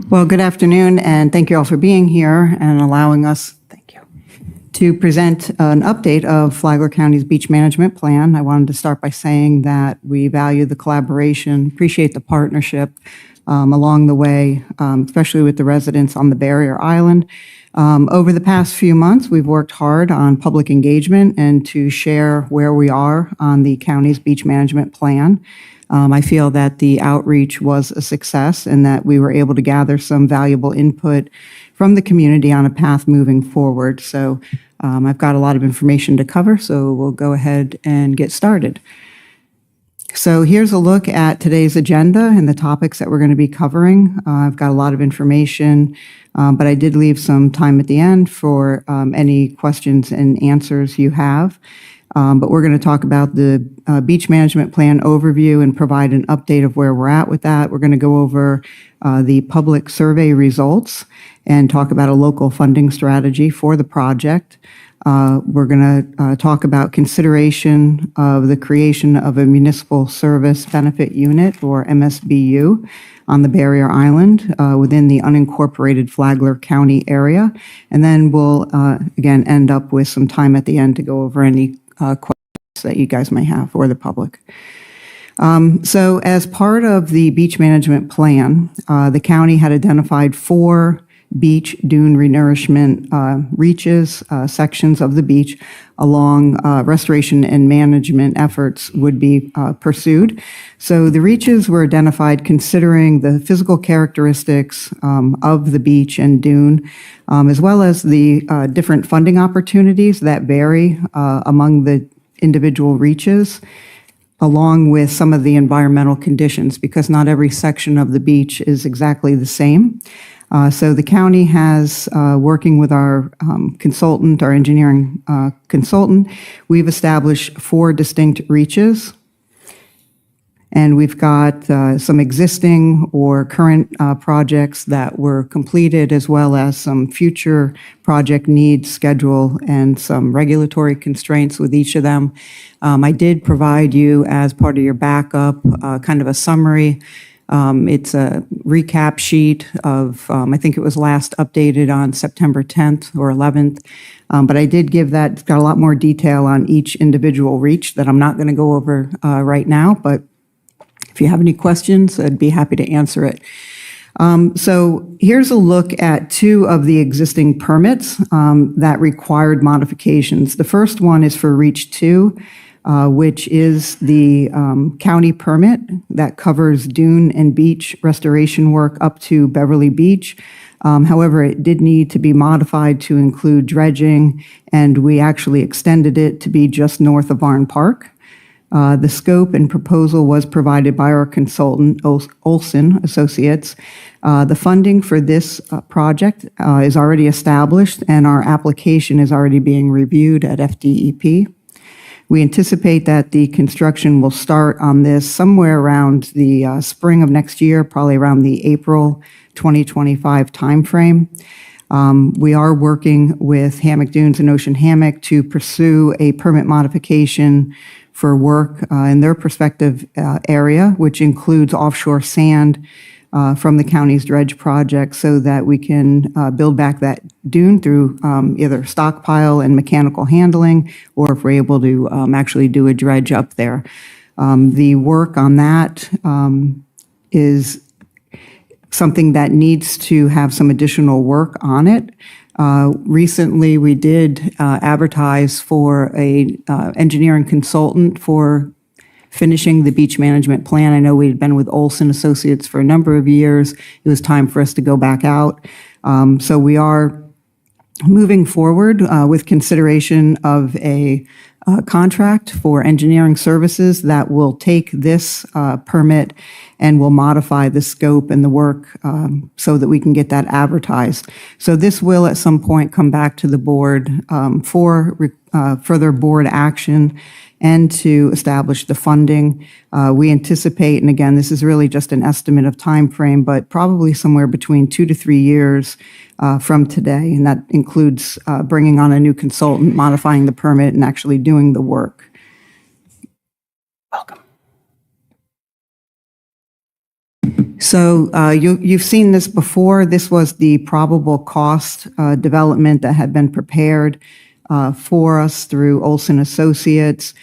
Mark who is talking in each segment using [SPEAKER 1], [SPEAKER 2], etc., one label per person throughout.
[SPEAKER 1] Well, good afternoon, and thank you all for being here and allowing us, to present an update of Flagler County's beach management plan. I wanted to start by saying that we value the collaboration, appreciate the partnership along the way, especially with the residents on the barrier island. Over the past few months, we've worked hard on public engagement and to share where we are on the county's beach management plan. I feel that the outreach was a success and that we were able to gather some valuable input from the community on a path moving forward. So I've got a lot of information to cover, so we'll go ahead and get started. So here's a look at today's agenda and the topics that we're going to be covering. I've got a lot of information, but I did leave some time at the end for any questions and answers you have. But we're going to talk about the beach management plan overview and provide an update of where we're at with that. We're going to go over the public survey results and talk about a local funding strategy for the project. We're going to talk about consideration of the creation of a Municipal Service Benefit Unit, or MSBU, on the barrier island within the unincorporated Flagler County area. And then we'll, again, end up with some time at the end to go over any questions that you guys may have, or the public. So as part of the beach management plan, the county had identified 4 beach dune renourishment reaches, sections of the beach along restoration and management efforts would be pursued. So the reaches were identified considering the physical characteristics of the beach and dune, as well as the different funding opportunities that vary among the individual reaches, along with some of the environmental conditions, because not every section of the beach is exactly the same. So the county has, working with our consultant, our engineering consultant, we've established 4 distinct reaches. And we've got some existing or current projects that were completed, as well as some future project needs, schedule, and some regulatory constraints with each of them. I did provide you, as part of your backup, kind of a summary. It's a recap sheet of, I think it was last updated on September 10th or 11th. But I did give that, it's got a lot more detail on each individual reach that I'm not going to go over right now. But if you have any questions, I'd be happy to answer it. So here's a look at 2 of the existing permits that required modifications. The first one is for Reach 2. Which is the county permit that covers dune and beach restoration work up to Beverly Beach. However, it did need to be modified to include dredging, and we actually extended it to be just north of Varn Park. The scope and proposal was provided by our consultant, Olson Associates. The funding for this project is already established, and our application is already being reviewed at FDEP. We anticipate that the construction will start on this somewhere around the spring of next year, probably around the April 2025 timeframe. We are working with Hammock Dunes and Ocean Hammock to pursue a permit modification for work in their prospective area, which includes offshore sand from the county's dredge project, so that we can build back that dune through either stockpile and mechanical handling, or if we're able to actually do a dredge up there. The work on that is something that needs to have some additional work on it. Recently, we did advertise for a engineering consultant for finishing the beach management plan. I know we'd been with Olson Associates for a number of years. It was time for us to go back out. So we are moving forward with consideration of a contract for engineering services that will take this permit and will modify the scope and the work so that we can get that advertised. So this will at some point come back to the board for further board action and to establish the funding. We anticipate, and again, this is really just an estimate of time frame, but probably somewhere between 2 to 3 years from today, and that includes bringing on a new consultant, modifying the permit, and actually doing the work. Welcome. So you've seen this before. This was the probable cost development that had been prepared for us through Olson Associates.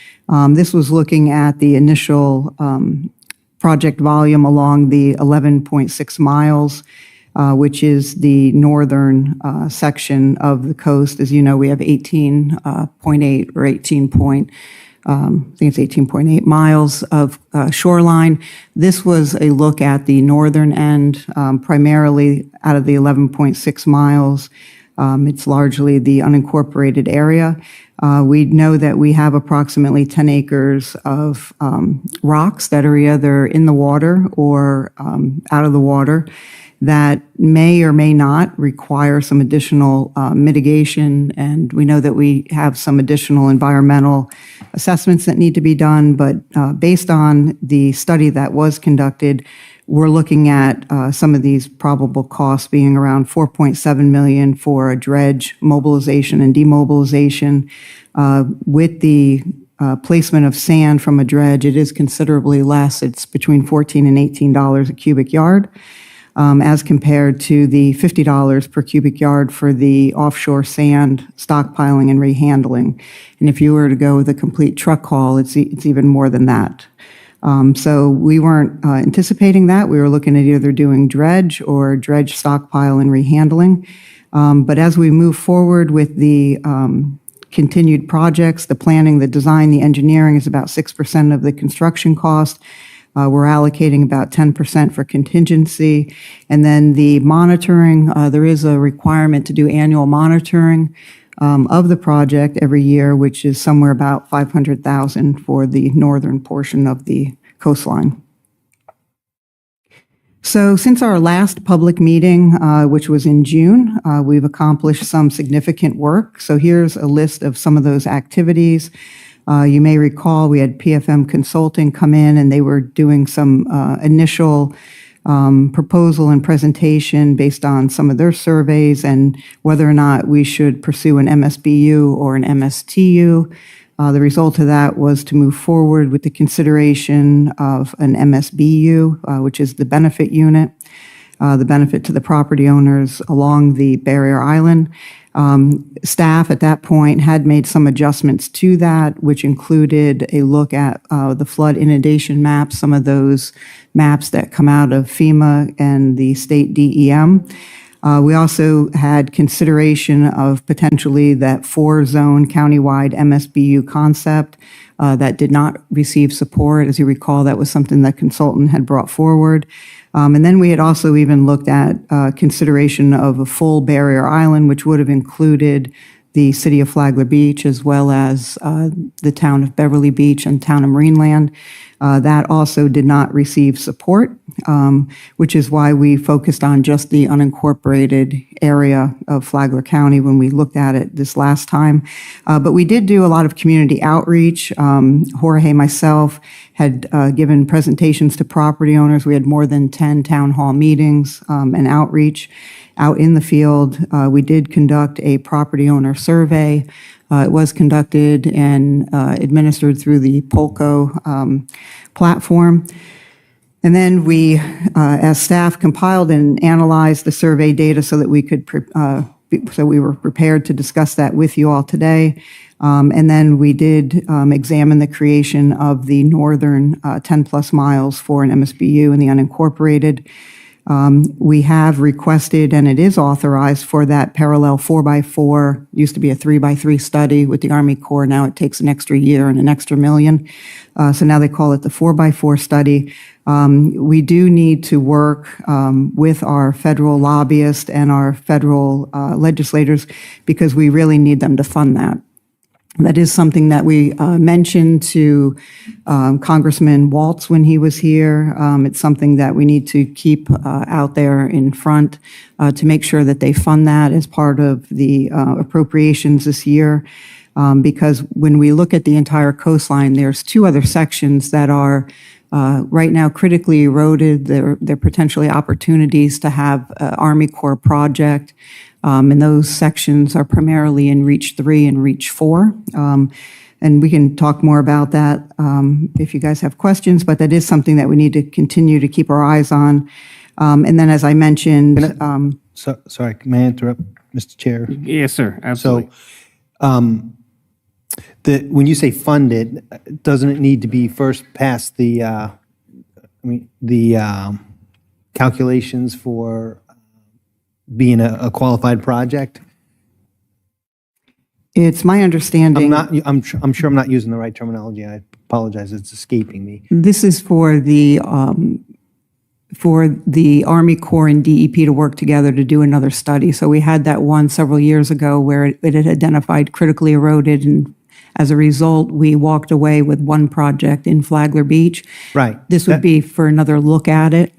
[SPEAKER 1] This was looking at the initial project volume along the 11.6 miles, which is the northern section of the coast. As you know, we have 18.8 or 18 I think it's 18.8 miles of shoreline. This was a look at the northern end, primarily out of the 11.6 miles. It's largely the unincorporated area. We know that we have approximately 10 acres of rocks that are either in the water or out of the water that may or may not require some additional mitigation. And we know that we have some additional environmental assessments that need to be done. But based on the study that was conducted, we're looking at some of these probable costs being around $4.7 million for a dredge mobilization and demobilization. With the placement of sand from a dredge, it is considerably less. It's between $14 and $18 a cubic yard, as compared to the $50 per cubic yard for the offshore sand stockpiling and rehandling. And if you were to go with a complete truck haul, it's even more than that. So we weren't anticipating that. We were looking at either doing dredge or dredge stockpile and rehandling. But as we move forward with the continued projects, the planning, the design, the engineering is about 6% of the construction cost. We're allocating about 10% for contingency. And then the monitoring, there is a requirement to do annual monitoring of the project every year, which is somewhere about $500,000 for the northern portion of the coastline. So since our last public meeting, which was in June, we've accomplished some significant work. So here's a list of some of those activities. You may recall we had PFM Consulting come in and they were doing some initial proposal and presentation based on some of their surveys and whether or not we should pursue an MSBU or an MSTU. The result of that was to move forward with the consideration of an MSBU, which is the benefit unit, the benefit to the property owners along the barrier island. Staff at that point had made some adjustments to that, which included a look at the flood inundation maps, some of those maps that come out of FEMA and the state DEM. We also had consideration of potentially that 4-zone countywide MSBU concept that did not receive support. As you recall, that was something that consultant had brought forward. And then we had also even looked at consideration of a full barrier island, which would have included the city of Flagler Beach, as well as the town of Beverly Beach and town of Marineland. That also did not receive support, which is why we focused on just the unincorporated area of Flagler County when we looked at it this last time. But we did do a lot of community outreach. Jorge, myself, had given presentations to property owners. We had more than 10 town hall meetings and outreach out in the field. We did conduct a property owner survey. It was conducted and administered through the Polco platform. And then we, as staff, compiled and analyzed the survey data so that we could, so we were prepared to discuss that with you all today. And then we did examine the creation of the northern 10 plus miles for an MSBU in the unincorporated. We have requested, and it is authorized for that parallel 4x4, used to be a 3x3 study with the Army Corps. Now it takes an extra year and an extra million. So now they call it the 4x4 study. We do need to work with our federal lobbyists and our federal legislators because we really need them to fund that. That is something that we mentioned to Congressman Waltz when he was here. It's something that we need to keep out there in front to make sure that they fund that as part of the appropriations this year. Because when we look at the entire coastline, there's two other sections that are right now critically eroded. There are potentially opportunities to have an Army Corps project. And those sections are primarily in Reach 3 and Reach 4. And we can talk more about that if you guys have questions, but that is something that we need to continue to keep our eyes on. And then, as I mentioned,
[SPEAKER 2] Sorry, may I interrupt, Mr. Chair?
[SPEAKER 3] Yes, sir. Absolutely.
[SPEAKER 2] So, when you say funded, doesn't it need to be first past the calculations for being a qualified project?
[SPEAKER 1] it's my understanding.
[SPEAKER 2] I'm sure I'm not using the right terminology. I apologize. It's escaping me.
[SPEAKER 1] This is for the Army Corps and DEP to work together to do another study. So we had that one several years ago where it had identified critically eroded, and as a result, we walked away with one project in Flagler Beach.
[SPEAKER 2] Right.
[SPEAKER 1] This would be for another look at it.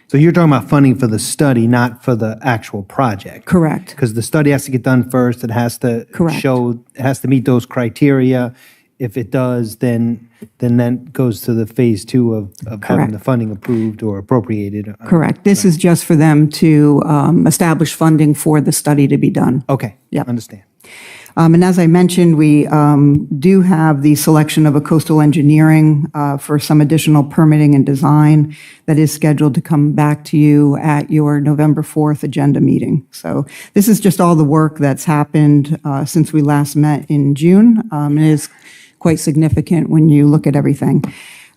[SPEAKER 2] So you're talking about funding for the study, not for the actual project.
[SPEAKER 1] Correct.
[SPEAKER 2] Because the study has to get done first. It has to
[SPEAKER 1] Correct.
[SPEAKER 2] show, it has to meet those criteria. If it does, then that goes to the phase 2 of having
[SPEAKER 1] Correct.
[SPEAKER 2] the funding approved or appropriated.
[SPEAKER 1] Correct. This is just for them to establish funding for the study to be done.
[SPEAKER 2] Okay.
[SPEAKER 1] Yep.
[SPEAKER 2] Understand.
[SPEAKER 1] And as I mentioned, we do have the selection of a coastal engineering for some additional permitting and design that is scheduled to come back to you at your November 4th agenda meeting. So this is just all the work that's happened since we last met in June. It is quite significant when you look at everything.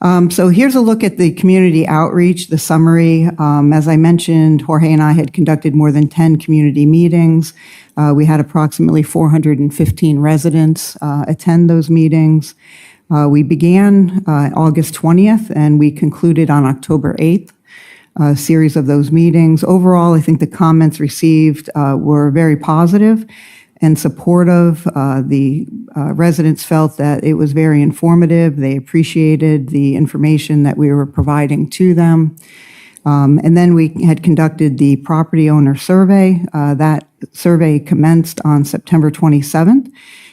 [SPEAKER 1] So here's a look at the community outreach, the summary. As I mentioned, Jorge and I had conducted more than 10 community meetings. We had approximately 415 residents attend those meetings. We began August 20th, and we concluded on October 8th, a series of those meetings. Overall, I think the comments received were very positive and supportive. The residents felt that it was very informative. They appreciated the information that we were providing to them. And then we had conducted the property owner survey. That survey commenced on September 27th.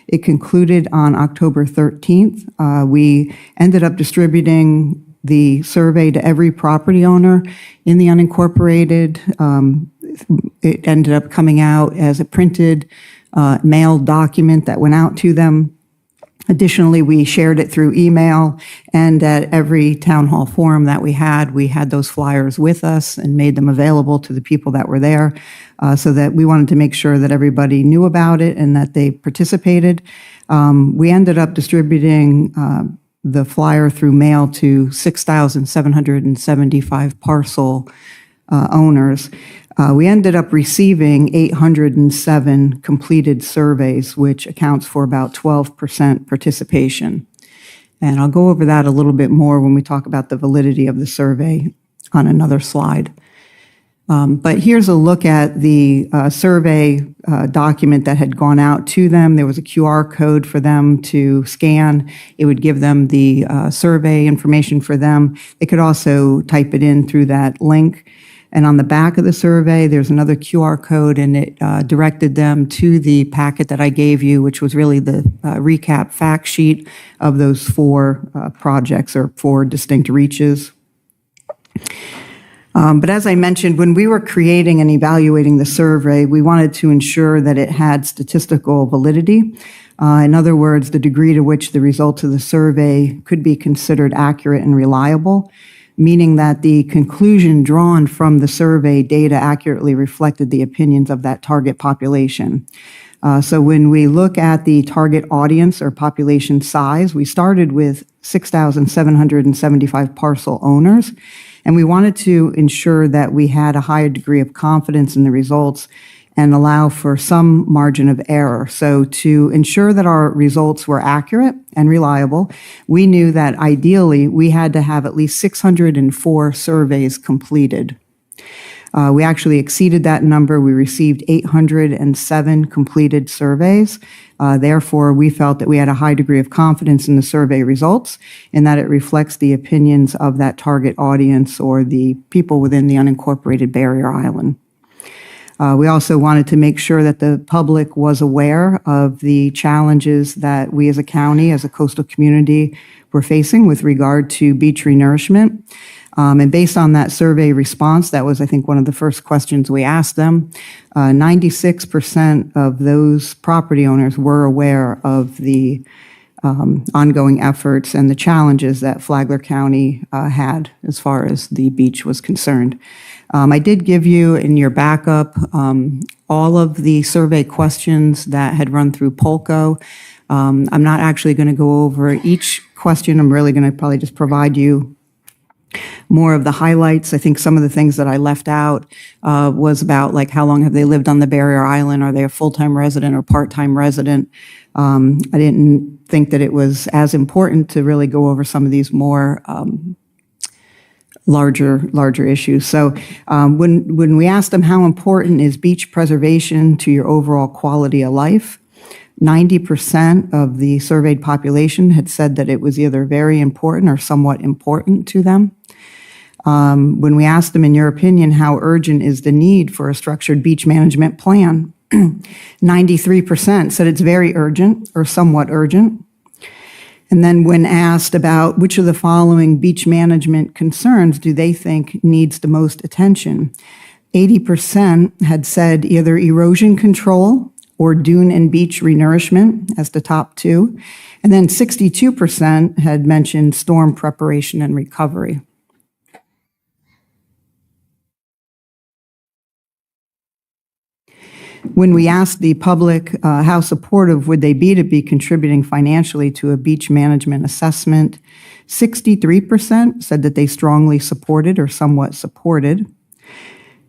[SPEAKER 1] It concluded on October 13th. We ended up distributing the survey to every property owner in the unincorporated. It ended up coming out as a printed mailed document that went out to them. Additionally, we shared it through email, and at every town hall forum that we had those flyers with us and made them available to the people that were there, so that we wanted to make sure that everybody knew about it and that they participated. We ended up distributing the flyer through mail to 6,775 parcel owners. We ended up receiving 807 completed surveys, which accounts for about 12% participation. And I'll go over that a little bit more when we talk about the validity of the survey on another slide. But here's a look at the survey document that had gone out to them. There was a QR code for them to scan. It would give them the survey information for them. They could also type it in through that link. And on the back of the survey, there's another QR code, and it directed them to the packet that I gave you, which was really the recap fact sheet of those 4 projects or 4 distinct reaches. But as I mentioned, when we were creating and evaluating the survey, we wanted to ensure that it had statistical validity. In other words, the degree to which the results of the survey could be considered accurate and reliable, meaning that the conclusion drawn from the survey data accurately reflected the opinions of that target population. So when we look at the target audience or population size, we started with 6,775 parcel owners, and we wanted to ensure that we had a higher degree of confidence in the results and allow for some margin of error. So to ensure that our results were accurate and reliable, we knew that ideally we had to have at least 604 surveys completed. We actually exceeded that number. We received 807 completed surveys. Therefore, we felt that we had a high degree of confidence in the survey results and that it reflects the opinions of that target audience or the people within the unincorporated Barrier Island. We also wanted to make sure that the public was aware of the challenges that we as a county, as a coastal community, were facing with regard to beach renourishment. And based on that survey response, that was, I think, one of the first questions we asked them. 96% of those property owners were aware of the ongoing efforts and the challenges that Flagler County had as far as the beach was concerned. I did give you in your backup all of the survey questions that had run through Polco. I'm not actually going to go over each question. I'm really going to probably just provide you more of the highlights. I think some of the things that I left out was about like how long have they lived on the barrier island? Are they a full-time resident or part-time resident? I didn't think that it was as important to really go over some of these more larger issues. So when we asked them how important is beach preservation to your overall quality of life, 90% of the surveyed population had said that it was either very important or somewhat important to them. When we asked them, in your opinion, how urgent is the need for a structured beach management plan, 93% said it's very urgent or somewhat urgent. And then when asked about which of the following beach management concerns do they think needs the most attention, 80% had said either erosion control or dune and beach renourishment as the top two. And then 62% had mentioned storm preparation and recovery. When we asked the public how supportive would they be contributing financially to a beach management assessment, 63% said that they strongly supported or somewhat supported.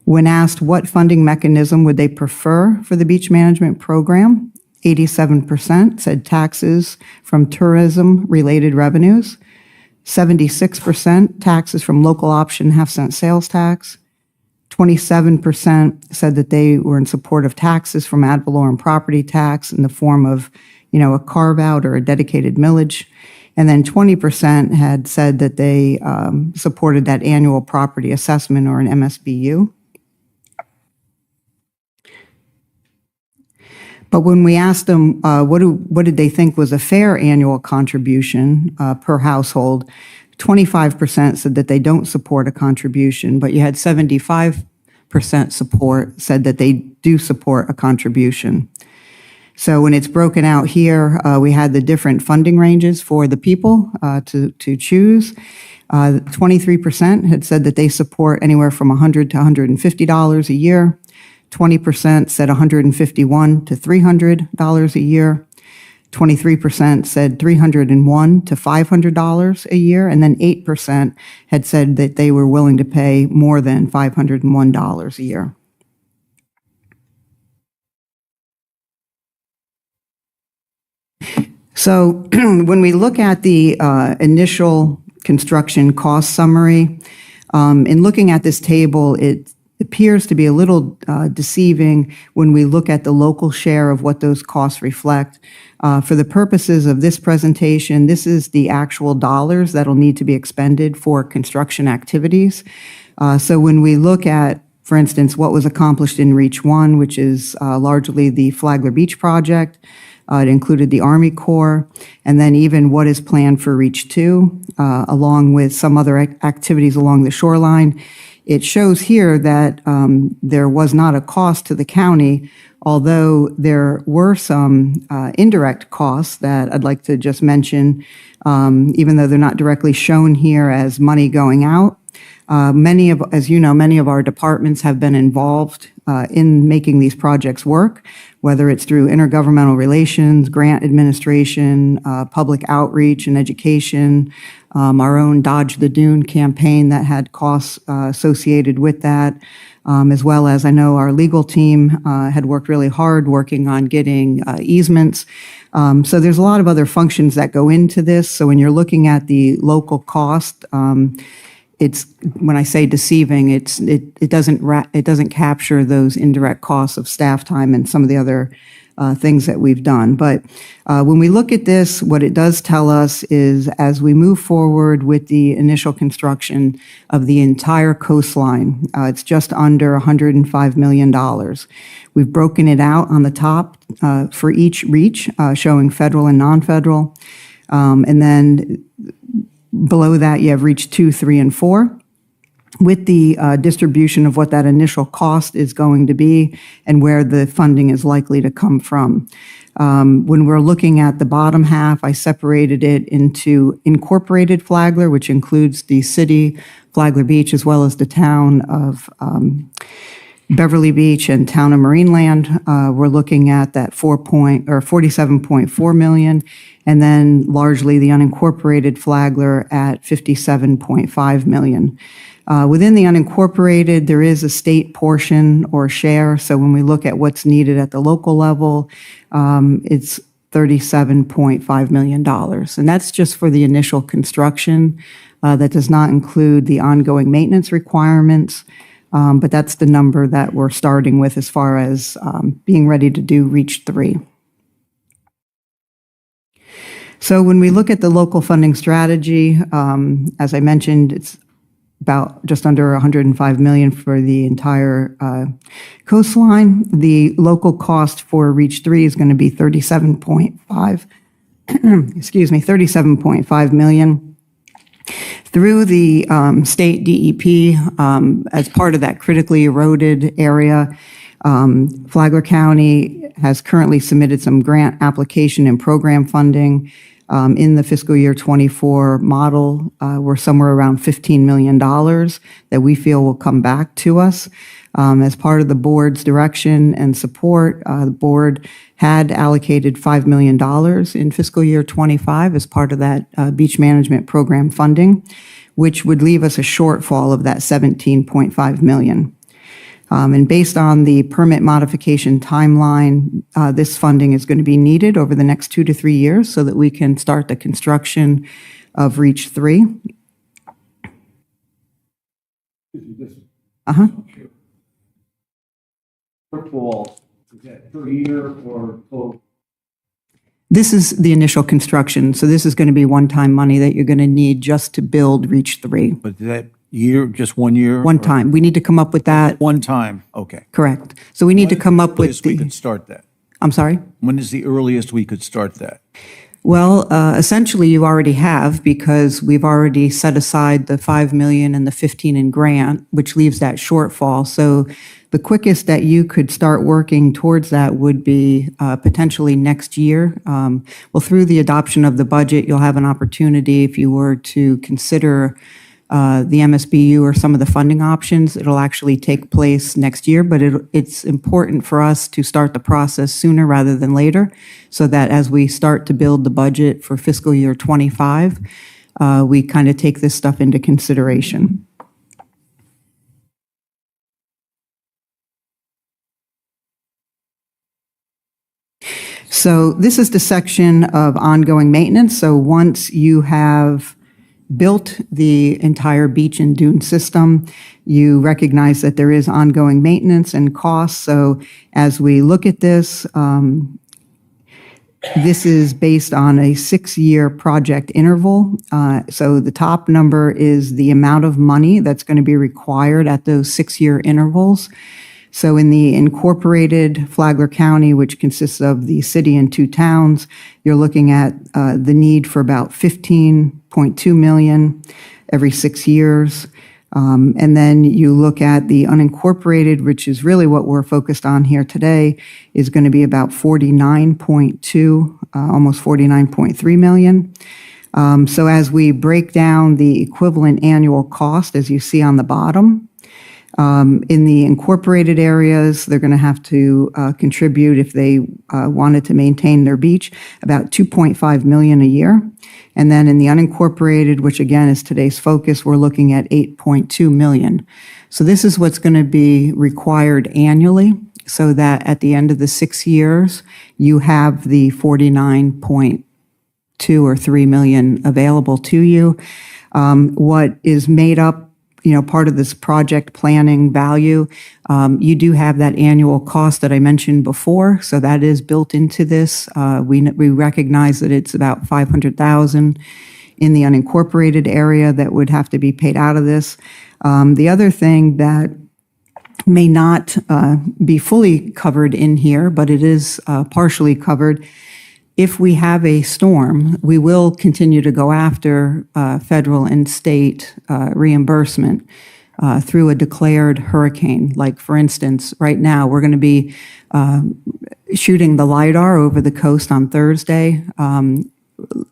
[SPEAKER 1] When asked what funding mechanism would they prefer for the beach management program, 87% said taxes from tourism-related revenues, 76% taxes from local option half-cent sales tax, 27% said that they were in support of taxes from ad valorem property tax in the form of, a carve-out or a dedicated millage. And then 20% had said that they supported that annual property assessment or an MSBU. But when we asked them what did they think was a fair annual contribution per household, 25% said that they don't support a contribution, but you had 75% support said that they do support a contribution. So when it's broken out here, we had the different funding ranges for the people to choose. 23% had said that they support anywhere from $100 to $150 a year. 20% said $151 to $300 a year. 23% said $301 to $500 a year, and then 8% had said that they were willing to pay more than $501 a year. So when we look at the initial construction cost summary, in looking at this table, it appears to be a little deceiving when we look at the local share of what those costs reflect. For the purposes of this presentation, this is the actual dollars that'll need to be expended for construction activities. So when we look at, for instance, what was accomplished in Reach 1, which is largely the Flagler Beach project, it included the Army Corps, and then even what is planned for Reach 2, along with some other activities along the shoreline. It shows here that there was not a cost to the county, although there were some indirect costs that I'd like to just mention, even though they're not directly shown here as money going out. As you know, many of our departments have been involved in making these projects work, whether it's through intergovernmental relations, grant administration, public outreach and education, our own Dodge the Dune campaign that had costs associated with that, as well as I know our legal team had worked really hard working on getting easements. So there's a lot of other functions that go into this. So when you're looking at the local cost, it's, when I say deceiving, it doesn't capture those indirect costs of staff time and some of the other things that we've done. But when we look at this, what it does tell us is as we move forward with the initial construction of the entire coastline, it's just under $105 million. We've broken it out on the top for each reach, showing federal and non-federal. And then below that, you have Reach 2, 3, and 4. with the distribution of what that initial cost is going to be and where the funding is likely to come from. When we're looking at the bottom half, I separated it into incorporated Flagler, which includes the city, Flagler Beach, as well as the town of Beverly Beach and town of Marineland. We're looking at that 47.4 million, and then largely the unincorporated Flagler at 57.5 million. Within the unincorporated, there is a state portion or share. So when we look at what's needed at the local level, it's $37.5 million. And that's just for the initial construction. That does not include the ongoing maintenance requirements. But that's the number that we're starting with as far as being ready to do Reach 3. So when we look at the local funding strategy, as I mentioned, it's about just under 105 million for the entire coastline. The local cost for Reach 3 is going to be 37.5, excuse me, 37.5 million. Through the state DEP, as part of that critically eroded area, Flagler County has currently submitted some grant application and program funding. In the fiscal year 24 model, we're somewhere around $15 million that we feel will come back to us. As part of the board's direction and support, the board had allocated $5 million in fiscal year 25 as part of that beach management program funding, which would leave us a shortfall of that $17.5 million. And based on the permit modification timeline, this funding is going to be needed over the next 2 to 3 years so that we can start the construction of Reach 3. Uh-huh.
[SPEAKER 3] Shortfall, is that per year or total?
[SPEAKER 1] This is the initial construction, so this is going to be one-time money that you're going to need just to build Reach 3.
[SPEAKER 3] But that year, just 1 year?
[SPEAKER 1] One time. We need to come up with that.
[SPEAKER 3] One time, okay.
[SPEAKER 1] Correct. So we need to come up with
[SPEAKER 3] Earliest we
[SPEAKER 1] the,
[SPEAKER 3] could start that?
[SPEAKER 1] I'm sorry?
[SPEAKER 3] When is the earliest we could start that?
[SPEAKER 1] Well, essentially you already have, because we've already set aside the 5 million and the 15 in grant, which leaves that shortfall. So the quickest that you could start working towards that would be potentially next year. Well, through the adoption of the budget, you'll have an opportunity if you were to consider the MSBU or some of the funding options. It'll actually take place next year, but it's important for us to start the process sooner rather than later, so that as we start to build the budget for fiscal year 25, we kind of take this stuff into consideration. So this is the section of ongoing maintenance. So once you have built the entire beach and dune system, you recognize that there is ongoing maintenance and costs. So as we look at this, this is based on a 6-year project interval. So the top number is the amount of money that's going to be required at those 6-year intervals. So in the incorporated Flagler County, which consists of the city and 2 towns, you're looking at the need for about 15.2 million every 6 years. And then you look at the unincorporated, which is really what we're focused on here today, is going to be about 49.2, almost 49.3 million. So as we break down the equivalent annual cost, as you see on the bottom, in the incorporated areas, they're going to have to contribute, if they wanted to maintain their beach, about 2.5 million a year. And then in the unincorporated, which again is today's focus, we're looking at 8.2 million. So this is what's going to be required annually, so that at the end of the 6 years, you have the 49.2 or 3 million available to you. What is made up, part of this project planning value, you do have that annual cost that I mentioned before, so that is built into this. We recognize that it's about 500,000 in the unincorporated area that would have to be paid out of this. The other thing that may not be fully covered in here, but it is partially covered. If we have a storm, we will continue to go after federal and state reimbursement. through a declared hurricane. Like, for instance, right now, we're going to be shooting the LiDAR over the coast on Thursday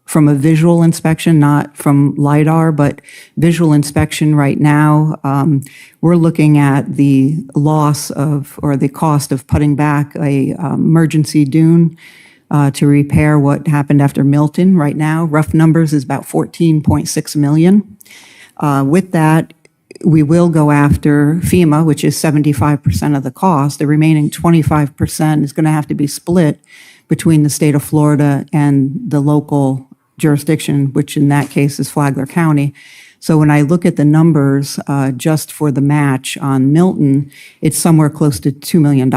[SPEAKER 1] from a visual inspection, not from LiDAR, but visual inspection right now. We're looking at the loss of, or the cost of putting back a emergency dune to repair what happened after Milton. Right now, rough numbers is about $14.6 million. With that, we will go after FEMA, which is 75% of the cost. The remaining 25% is going to have to be split between the state of Florida and the local jurisdiction, which in that case is Flagler County. So when I look at the numbers just for the match on Milton, it's somewhere close to $2 million.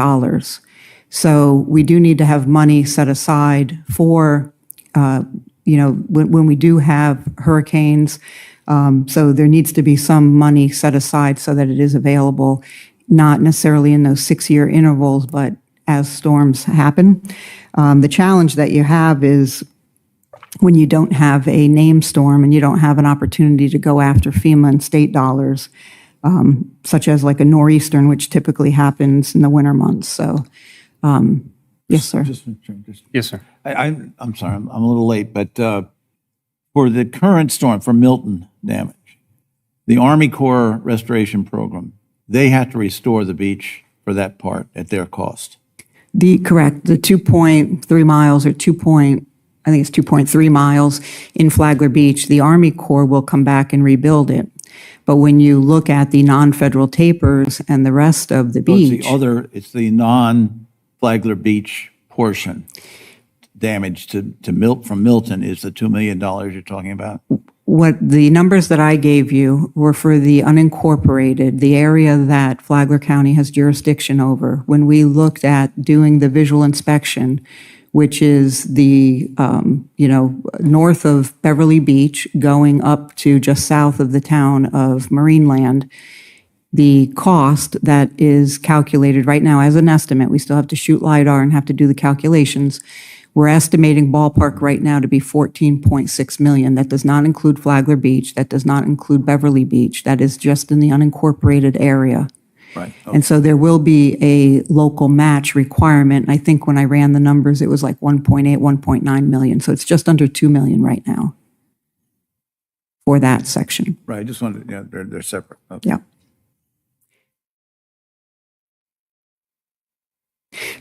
[SPEAKER 1] So we do need to have money set aside for, when we do have hurricanes. So there needs to be some money set aside so that it is available, not necessarily in those 6-year intervals, but as storms happen. The challenge that you have is when you don't have a named storm and you don't have an opportunity to go after FEMA and state dollars, such as like a nor'eastern, which typically happens in the winter months. So, yes, sir.
[SPEAKER 4] Yes, sir.
[SPEAKER 5] I'm sorry, I'm a little late, but for the current storm, for Milton damage, the Army Corps Restoration Program, they have to restore the beach for that part at their cost.
[SPEAKER 1] Correct. The 2.3 miles or I think it's 2.3 miles in Flagler Beach, the Army Corps will come back and rebuild it. But when you look at the non-federal tapers and the rest of the
[SPEAKER 5] So
[SPEAKER 1] beach.
[SPEAKER 5] it's the non-Flagler Beach portion. Damage from Milton is the $2 million you're talking about?
[SPEAKER 1] What the numbers that I gave you were for the unincorporated, the area that Flagler County has jurisdiction over. When we looked at doing the visual inspection, which is the, north of Beverly Beach, going up to just south of the town of Marineland, the cost that is calculated right now as an estimate, we still have to shoot LiDAR and have to do the calculations. We're estimating ballpark right now to be $14.6 million. That does not include Flagler Beach. That does not include Beverly Beach. That is just in the unincorporated area.
[SPEAKER 5] Right.
[SPEAKER 1] And so there will be a local match requirement. I think when I ran the numbers, it was like 1.8, 1.9 million. So it's just under 2 million right now for that section.
[SPEAKER 5] Right, I just wanted, they're separate. Okay.
[SPEAKER 1] Yeah.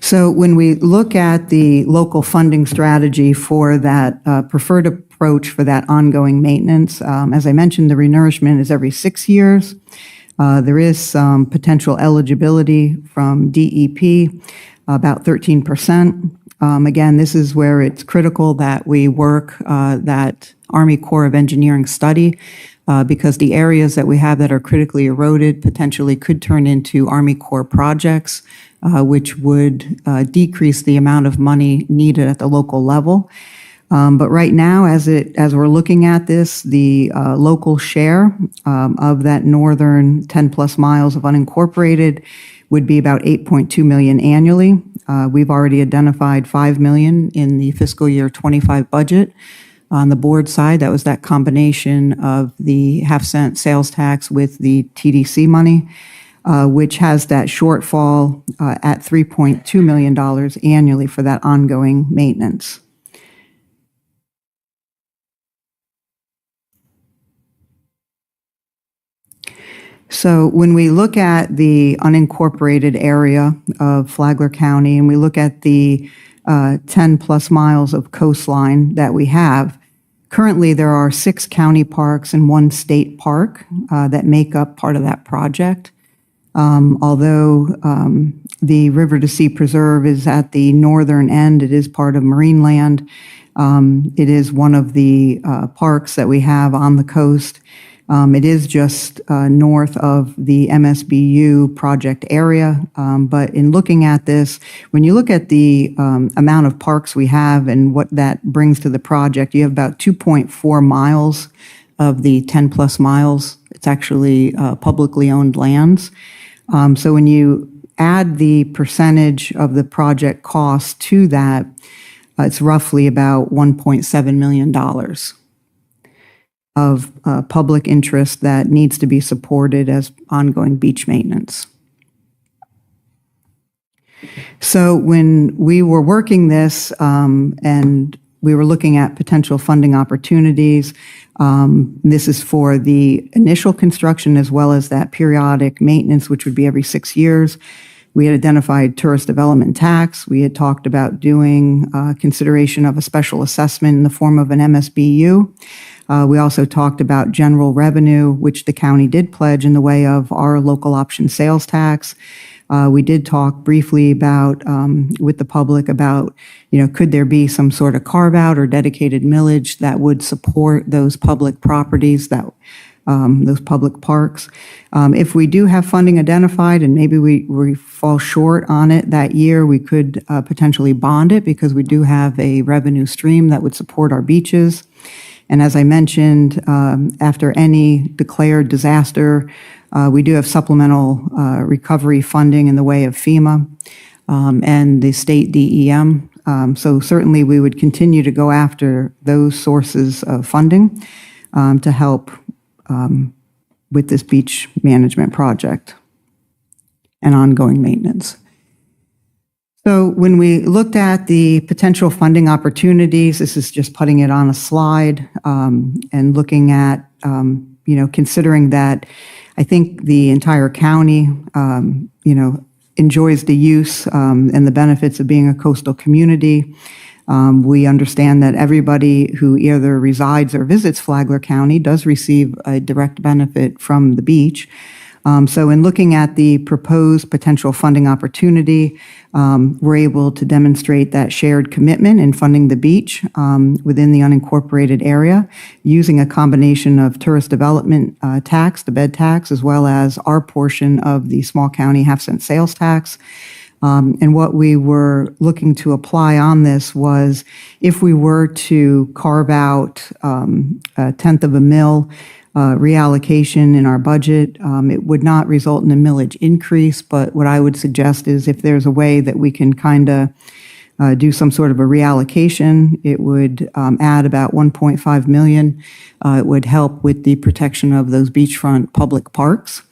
[SPEAKER 1] So when we look at the local funding strategy for that preferred approach for that ongoing maintenance, as I mentioned, the renourishment is every 6 years. There is some potential eligibility from DEP, about 13%. Again, this is where it's critical that we work that Army Corps of Engineering study because the areas that we have that are critically eroded potentially could turn into Army Corps projects, which would decrease the amount of money needed at the local level. But right now, as we're looking at this, the local share of that northern 10 plus miles of unincorporated would be about 8.2 million annually. We've already identified 5 million in the fiscal year 25 budget. On the board side, that was that combination of the half-cent sales tax with the TDC money, which has that shortfall at $3.2 million annually for that ongoing maintenance. So when we look at the unincorporated area of Flagler County and we look at the 10 plus miles of coastline that we have, currently there are 6 county parks and 1 state park that make up part of that project. Although the River to Sea Preserve is at the northern end, it is part of Marineland. It is one of the parks that we have on the coast. It is just north of the MSBU project area. But in looking at this, when you look at the amount of parks we have and what that brings to the project, you have about 2.4 miles of the 10 plus miles. It's actually publicly owned lands. So when you add the percentage of the project cost to that, it's roughly about $1.7 million. of public interest that needs to be supported as ongoing beach maintenance. So when we were working this and we were looking at potential funding opportunities, this is for the initial construction as well as that periodic maintenance, which would be every 6 years. We had identified tourist development tax. We had talked about doing consideration of a special assessment in the form of an MSBU. We also talked about general revenue, which the county did pledge in the way of our local option sales tax. We did talk briefly about, with the public about, could there be some sort of carve-out or dedicated millage that would support those public properties, those public parks. If we do have funding identified and maybe we fall short on it that year, we could potentially bond it because we do have a revenue stream that would support our beaches. And as I mentioned, after any declared disaster, we do have supplemental recovery funding in the way of FEMA and the state DEM. So certainly we would continue to go after those sources of funding to help with this beach management project and ongoing maintenance. So when we looked at the potential funding opportunities, this is just putting it on a slide and looking at, considering that I think the entire county, enjoys the use and the benefits of being a coastal community. We understand that everybody who either resides or visits Flagler County does receive a direct benefit from the beach. So in looking at the proposed potential funding opportunity, we're able to demonstrate that shared commitment in funding the beach within the unincorporated area using a combination of tourist development tax, the bed tax, as well as our portion of the small county half-cent sales tax. And what we were looking to apply on this was if we were to carve out a tenth of a mil reallocation in our budget, it would not result in a millage increase, but what I would suggest is if there's a way that we can kind of do some sort of a reallocation, it would add about 1.5 million. It would help with the protection of those beachfront public parks.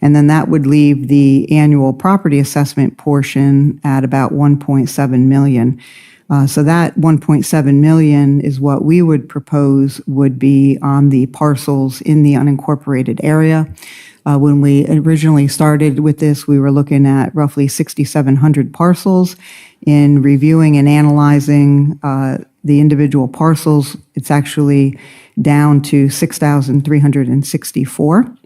[SPEAKER 1] And then that would leave the annual property assessment portion at about 1.7 million. So that 1.7 million is what we would propose would be on the parcels in the unincorporated area. When we originally started with this, we were looking at roughly 6,700 parcels. In reviewing and analyzing the individual parcels, it's actually down to 6,364.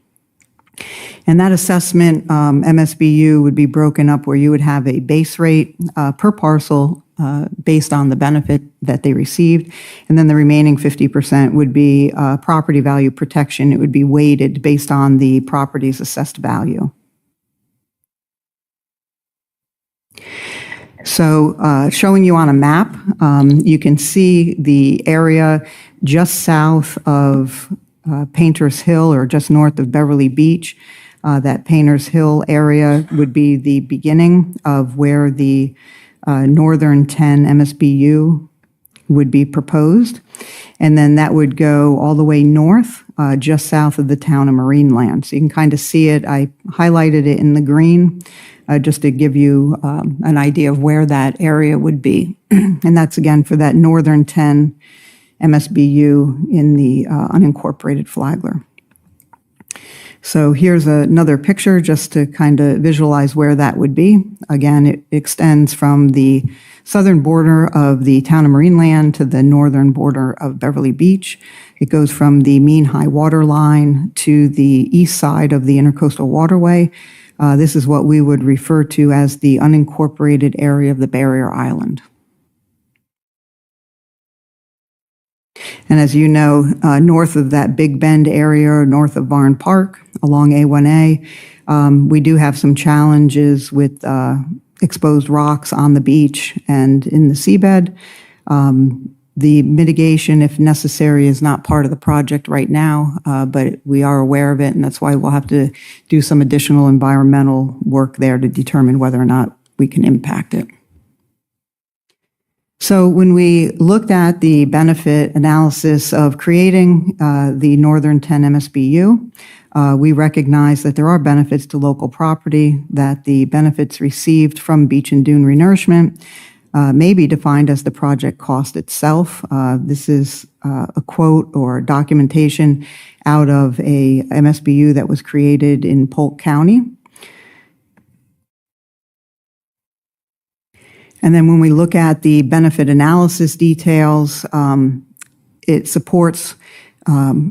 [SPEAKER 1] And that assessment, MSBU, would be broken up where you would have a base rate per parcel based on the benefit that they received. And then the remaining 50% would be property value protection. It would be weighted based on the property's assessed value. So showing you on a map, you can see the area just south of Painters Hill or just north of Beverly Beach. That Painters Hill area would be the beginning of where the Northern 10 MSBU would be proposed. And then that would go all the way north, just south of the town of Marineland. So you can kind of see it. I highlighted it in the green just to give you an idea of where that area would be. And that's again for that Northern 10 MSBU in the unincorporated Flagler. So here's another picture just to kind of visualize where that would be. Again, it extends from the southern border of the town of Marineland to the northern border of Beverly Beach. It goes from the mean high water line to the east side of the Intercoastal Waterway. This is what we would refer to as the unincorporated area of the Barrier Island. And as you know, north of that Big Bend area, north of Barn Park, along A1A, we do have some challenges with exposed rocks on the beach and in the seabed. The mitigation, if necessary, is not part of the project right now, but we are aware of it, and that's why we'll have to do some additional environmental work there to determine whether or not we can impact it. So when we looked at the benefit analysis of creating the Northern 10 MSBU, we recognize that there are benefits to local property, that the benefits received from beach and dune renourishment may be defined as the project cost itself. This is a quote or documentation out of a MSBU that was created in Polk County. And then when we look at the benefit analysis details, it supports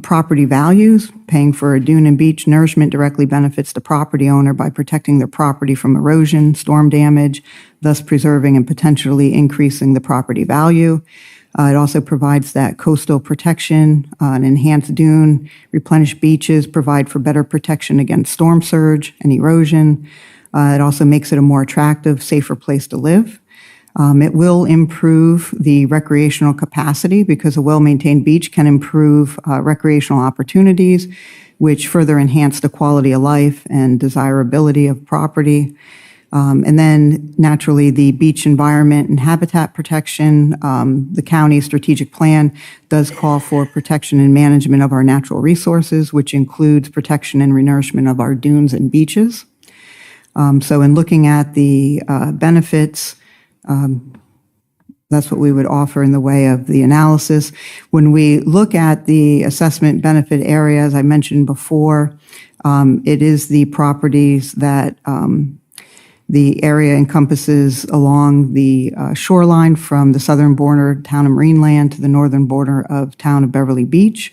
[SPEAKER 1] property values. Paying for a dune and beach nourishment directly benefits the property owner by protecting their property from erosion, storm damage, thus preserving and potentially increasing the property value. It also provides that coastal protection, an enhanced dune, replenished beaches, provide for better protection against storm surge and erosion. It also makes it a more attractive, safer place to live. It will improve the recreational capacity because a well-maintained beach can improve recreational opportunities, which further enhance the quality of life and desirability of property. And then naturally the beach environment and habitat protection. The county strategic plan does call for protection and management of our natural resources, which includes protection and renourishment of our dunes and beaches. So in looking at the benefits, that's what we would offer in the way of the analysis. When we look at the assessment benefit area, as I mentioned before, it is the properties that the area encompasses along the shoreline from the southern border, town of Marineland, to the northern border of town of Beverly Beach.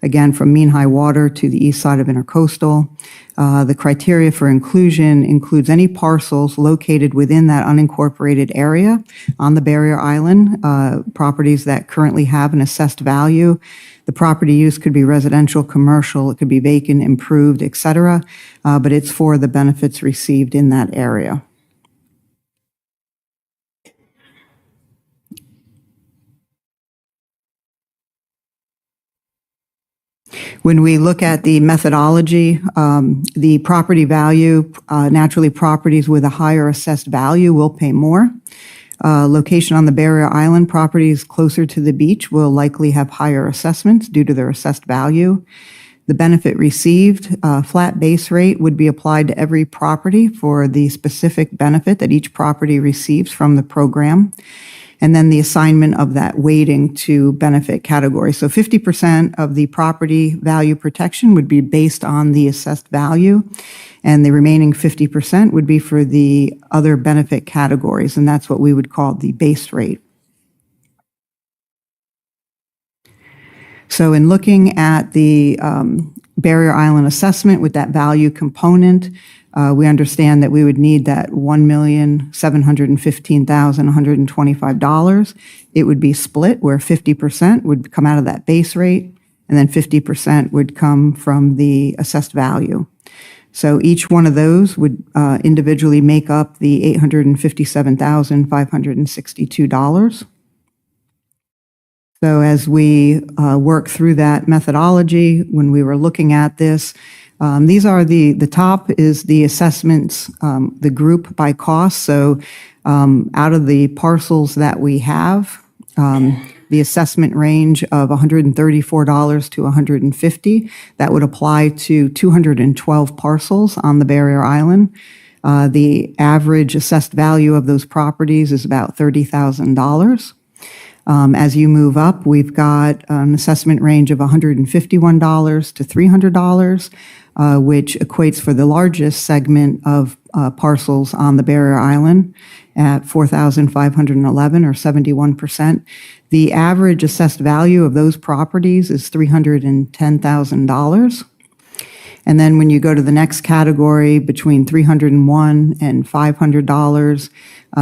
[SPEAKER 1] Again, from mean high water to the east side of intercoastal. The criteria for inclusion includes any parcels located within that unincorporated area on the barrier island, properties that currently have an assessed value. The property use could be residential, commercial, it could be vacant, improved, et cetera, but it's for the benefits received in that area. When we look at the methodology, the property value, naturally properties with a higher assessed value will pay more. Location on the barrier island, properties closer to the beach will likely have higher assessments due to their assessed value. The benefit received, flat base rate would be applied to every property for the specific benefit that each property receives from the program. And then the assignment of that weighting to benefit category. So 50% of the property value protection would be based on the assessed value, and the remaining 50% would be for the other benefit categories, and that's what we would call the base rate. So in looking at the barrier island assessment with that value component, we understand that we would need that $1,715,125. It would be split where 50% would come out of that base rate and then 50% would come from the assessed value. So each one of those would individually make up the $857,562. So as we work through that methodology, when we were looking at this, these are the top is the assessments, the group by cost. So out of the parcels that we have, the assessment range of $134 to $150, that would apply to 212 parcels on the barrier island. The average assessed value of those properties is about $30,000. As you move up, we've got an assessment range of $151 to $300, which equates for the largest segment of parcels on the barrier island at $4,511 or 71%. The average assessed value of those properties is $310,000. And then when you go to the next category between $301 and $500,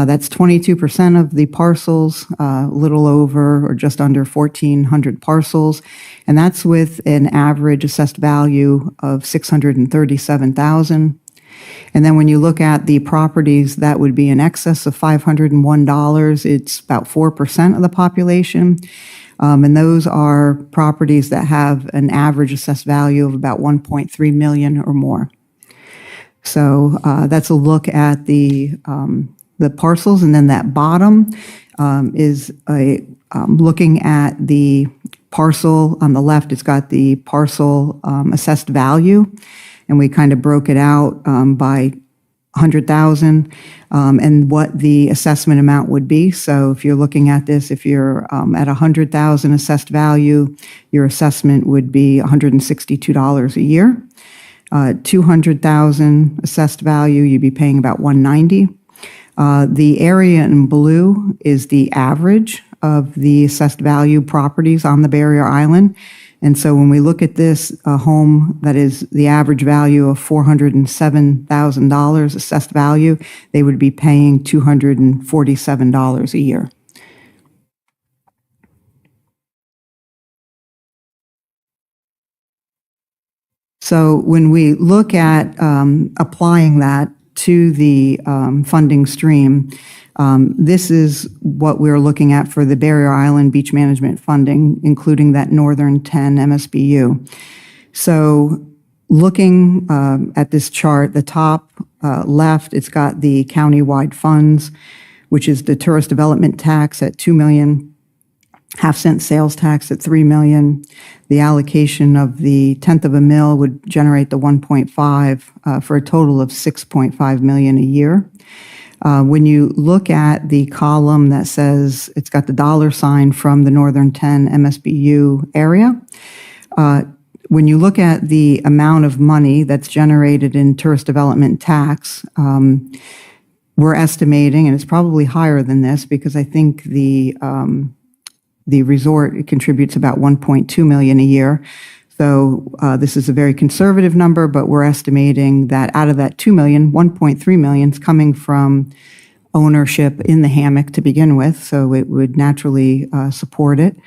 [SPEAKER 1] that's 22% of the parcels, a little over or just under 1,400 parcels. And that's with an average assessed value of $637,000. And then when you look at the properties that would be in excess of $501, it's about 4% of the population. And those are properties that have an average assessed value of about 1.3 million or more. So that's a look at the the parcels, and then that bottom is looking at the parcel on the left. It's got the parcel assessed value, and we kind of broke it out by 100,000 and what the assessment amount would be. So if you're looking at this, if you're at 100,000 assessed value, your assessment would be $162 a year. 200,000 assessed value, you'd be paying about $190. The area in blue is the average of the assessed value properties on the barrier island. And so when we look at this, a home that is the average value of $407,000 assessed value, they would be paying $247 a year. So when we look at applying that to the funding stream, this is what we're looking at for the Barrier Island Beach Management funding, including that Northern 10 MSBU. So looking at this chart, the top left, it's got the countywide funds, which is the tourist development tax at $2 million, half-cent sales tax at $3 million. The allocation of the tenth of a mil would generate the 1.5 for a total of $6.5 million a year. When you look at the column that says it's got the dollar sign from the Northern 10 MSBU area, when you look at the amount of money that's generated in tourist development tax, we're estimating, and it's probably higher than this because I think the resort contributes about $1.2 million a year. So this is a very conservative number, but we're estimating that out of that $2 million, $1.3 million is coming from ownership in the hammock to begin with, so it would naturally support it.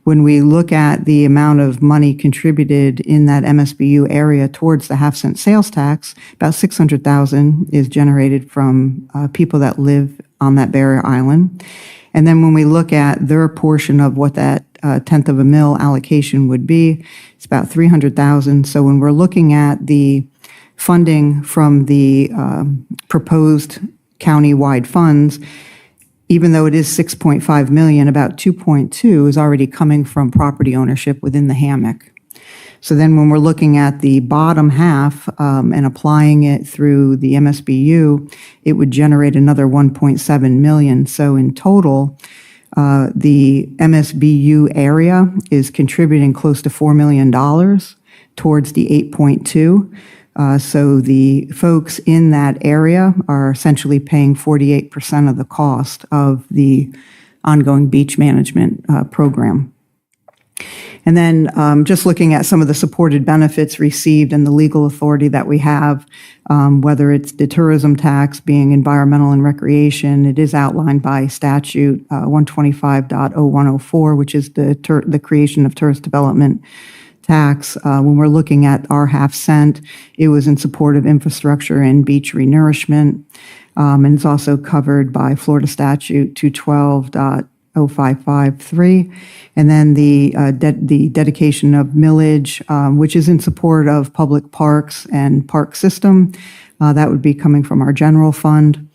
[SPEAKER 1] When we look at the amount of money contributed in that MSBU area towards the half-cent sales tax, about $600,000 is generated from people that live on that barrier island. And then when we look at their portion of what that tenth of a mil allocation would be, it's about $300,000. So when we're looking at the funding from the proposed county-wide funds, even though it is $6.5 million, about $2.2 is already coming from property ownership within the hammock. So then when we're looking at the bottom half and applying it through the MSBU, it would generate another $1.7 million. So in total, the MSBU area is contributing close to $4 million towards the 8.2. So the folks in that area are essentially paying 48% of the cost of the ongoing beach management program. And then just looking at some of the supported benefits received and the legal authority that we have, whether it's the tourism tax being environmental and recreation, it is outlined by statute 125.0104, which is the creation of tourist development tax. When we're looking at our half cent, it was in support of infrastructure and beach renourishment, and it's also covered by Florida statute 212.0553. And then the dedication of millage, which is in support of public parks and park system. That would be coming from our general fund.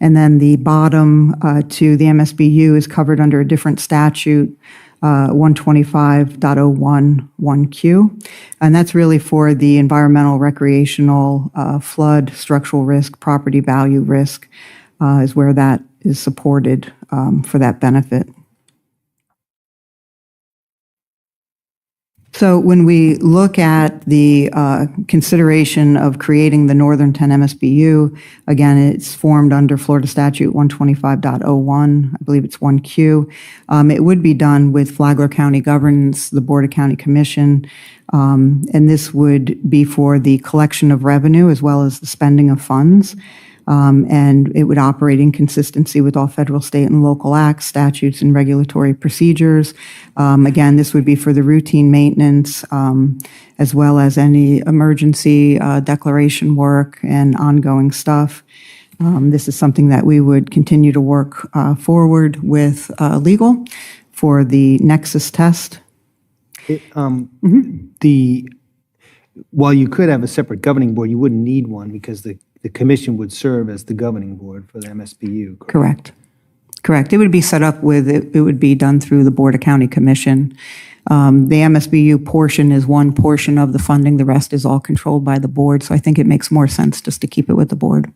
[SPEAKER 1] And then the bottom to the MSBU is covered under a different statute, 125.011Q. And that's really for the environmental, recreational, flood, structural risk, property value risk, is where that is supported for that benefit. So when we look at the consideration of creating the Northern 10 MSBU, again, it's formed under Florida Statute 125.01, I believe it's 1Q. It would be done with Flagler County Governance, the Board of County Commission, and this would be for the collection of revenue as well as the spending of funds. And it would operate in consistency with all federal, state, and local acts, statutes, and regulatory procedures. Again, this would be for the routine maintenance, as well as any emergency declaration work and ongoing stuff. This is something that we would continue to work forward with legal for the Nexus test.
[SPEAKER 2] While you could have a separate governing board, you wouldn't need one because the the commission would serve as the governing board for the MSBU.
[SPEAKER 1] Correct. Correct. It would be set up with, it would be done through the Board of County Commission. The MSBU portion is one portion of the funding. The rest is all controlled by the board. So I think it makes more sense just to keep it with the board.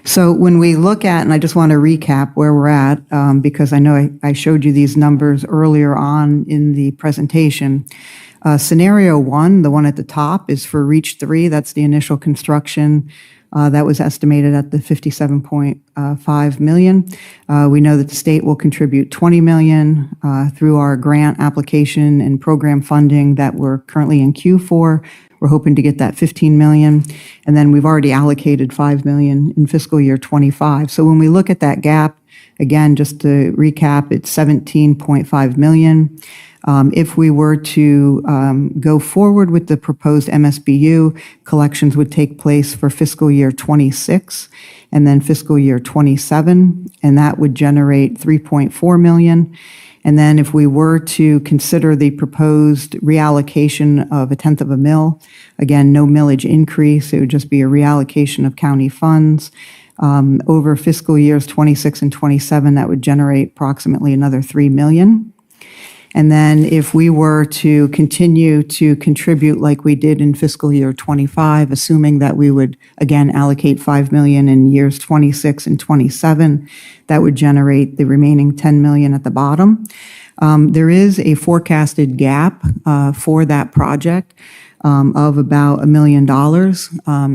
[SPEAKER 1] So when we look at, and I just want to recap where we're at, because I know I showed you these numbers earlier on in the presentation. Scenario 1, the one at the top, is for Reach 3. That's the initial construction. That was estimated at the $57.5 million. We know that the state will contribute $20 million through our grant application and program funding that we're currently in queue for. We're hoping to get that $15 million. And then we've already allocated $5 million in fiscal year '25. So when we look at that gap, again, just to recap, it's $17.5 million. If we were to go forward with the proposed MSBU, collections would take place for fiscal year '26 and then fiscal year '27, and that would generate $3.4 million. And then if we were to consider the proposed reallocation of 1/10 of a mil, again, no millage increase, it would just be a reallocation of county funds. Over fiscal years '26 and '27, that would generate approximately another $3 million. And then if we were to continue to contribute like we did in fiscal year '25, assuming that we would, again, allocate $5 million in years '26 and '27, that would generate the remaining $10 million at the bottom. There is a forecasted gap for that project of about $1 million.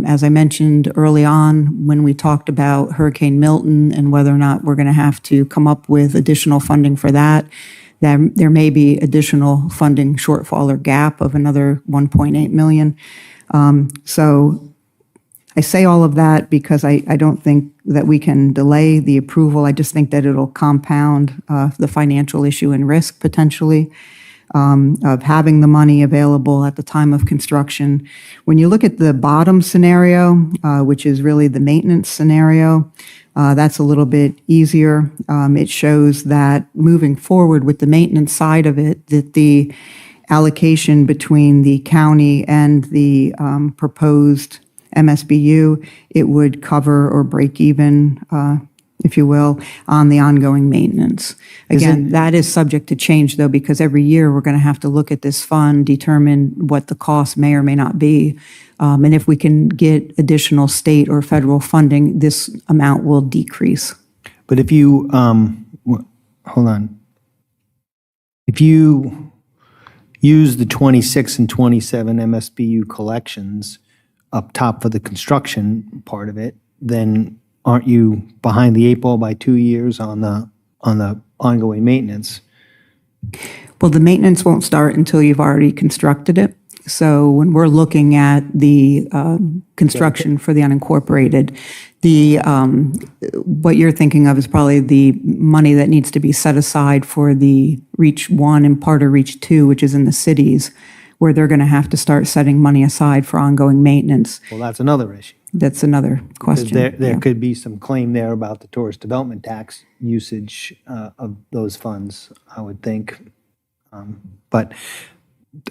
[SPEAKER 1] As I mentioned early on when we talked about Hurricane Milton and whether or not we're going to have to come up with additional funding for that, there may be additional funding shortfall or gap of another $1.8 million. So I say all of that because I don't think that we can delay the approval. I just think that it'll compound the financial issue and risk potentially of having the money available at the time of construction. When you look at the bottom scenario, which is really the maintenance scenario, that's a little bit easier. It shows that moving forward with the maintenance side of it, that the allocation between the county and the proposed MSBU, it would cover or break even, if you will, on the ongoing maintenance. Again, that is subject to change though, because every year we're going to have to look at this fund, determine what the cost may or may not be. And if we can get additional state or federal funding, this amount will decrease.
[SPEAKER 2] But if you, hold on. If you use the '26 and '27 MSBU collections up top for the construction part of it, then aren't you behind the 8 ball by 2 years on the ongoing maintenance?
[SPEAKER 1] Well, the maintenance won't start until you've already constructed it. So when we're looking at the construction for the unincorporated, what you're thinking of is probably the money that needs to be set aside for the Reach 1 and part of Reach 2, which is in the cities, where they're going to have to start setting money aside for ongoing maintenance.
[SPEAKER 2] Well, that's another issue.
[SPEAKER 1] That's another question.
[SPEAKER 2] There
[SPEAKER 1] Yeah.
[SPEAKER 2] could be some claim there about the tourist development tax usage of those funds, I would think. But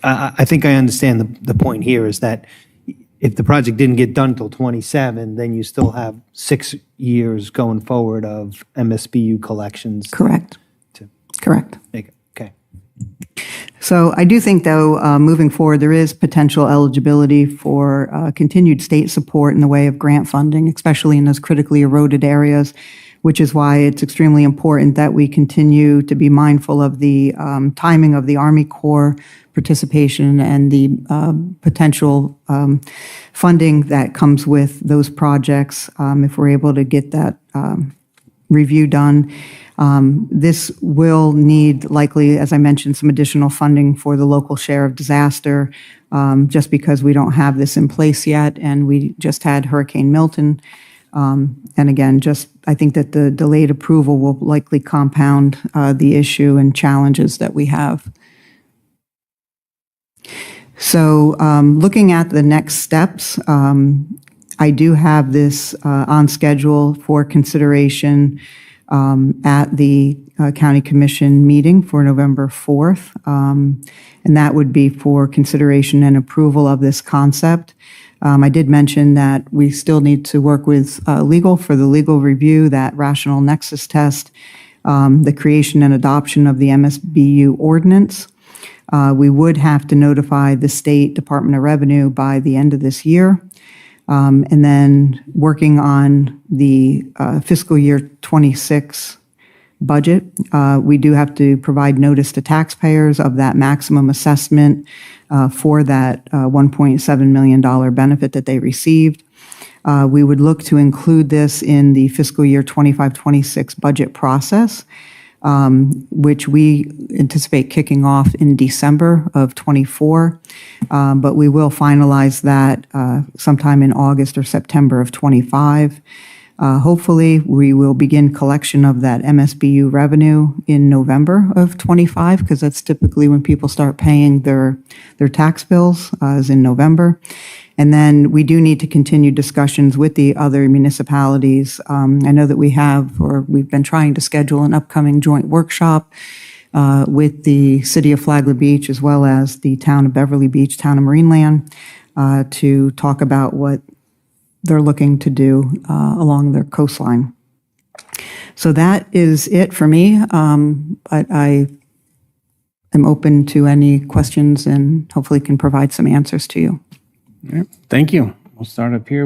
[SPEAKER 2] I think I understand the point here is that if the project didn't get done till '27, then you still have 6 years going forward of MSBU collections.
[SPEAKER 1] Correct.
[SPEAKER 2] To
[SPEAKER 1] Correct.
[SPEAKER 2] make it. Okay.
[SPEAKER 1] So I do think, though, moving forward, there is potential eligibility for continued state support in the way of grant funding, especially in those critically eroded areas, which is why it's extremely important that we continue to be mindful of the timing of the Army Corps participation and the potential funding that comes with those projects if we're able to get that review done. This will need likely, as I mentioned, some additional funding for the local share of disaster, just because we don't have this in place yet, and we just had Hurricane Milton. And again, I think that the delayed approval will likely compound the issue and challenges that we have. So looking at the next steps, I do have this on schedule for consideration at the County Commission meeting for November 4th. And that would be for consideration and approval of this concept. I did mention that we still need to work with legal for the legal review, that rational nexus test, the creation and adoption of the MSBU ordinance. We would have to notify the State Department of Revenue by the end of this year. And then working on the fiscal year 26 budget, we do have to provide notice to taxpayers of that maximum assessment for that $1.7 million benefit that they received. We would look to include this in the fiscal year 25-26 budget process, which we anticipate kicking off in December of 24, but we will finalize that sometime in August or September of 25. Hopefully, we will begin collection of that MSBU revenue in November of 25, because that's typically when people start paying their tax bills, is in November. And then we do need to continue discussions with the other municipalities. I know that we've been trying to schedule an upcoming joint workshop with the City of Flagler Beach as well as the Town of Beverly Beach, Town of Marineland, to talk about what they're looking to do along their coastline. So that is it for me, but I am open to any questions and hopefully can provide some answers to you.
[SPEAKER 4] All right, thank you. We'll start up here.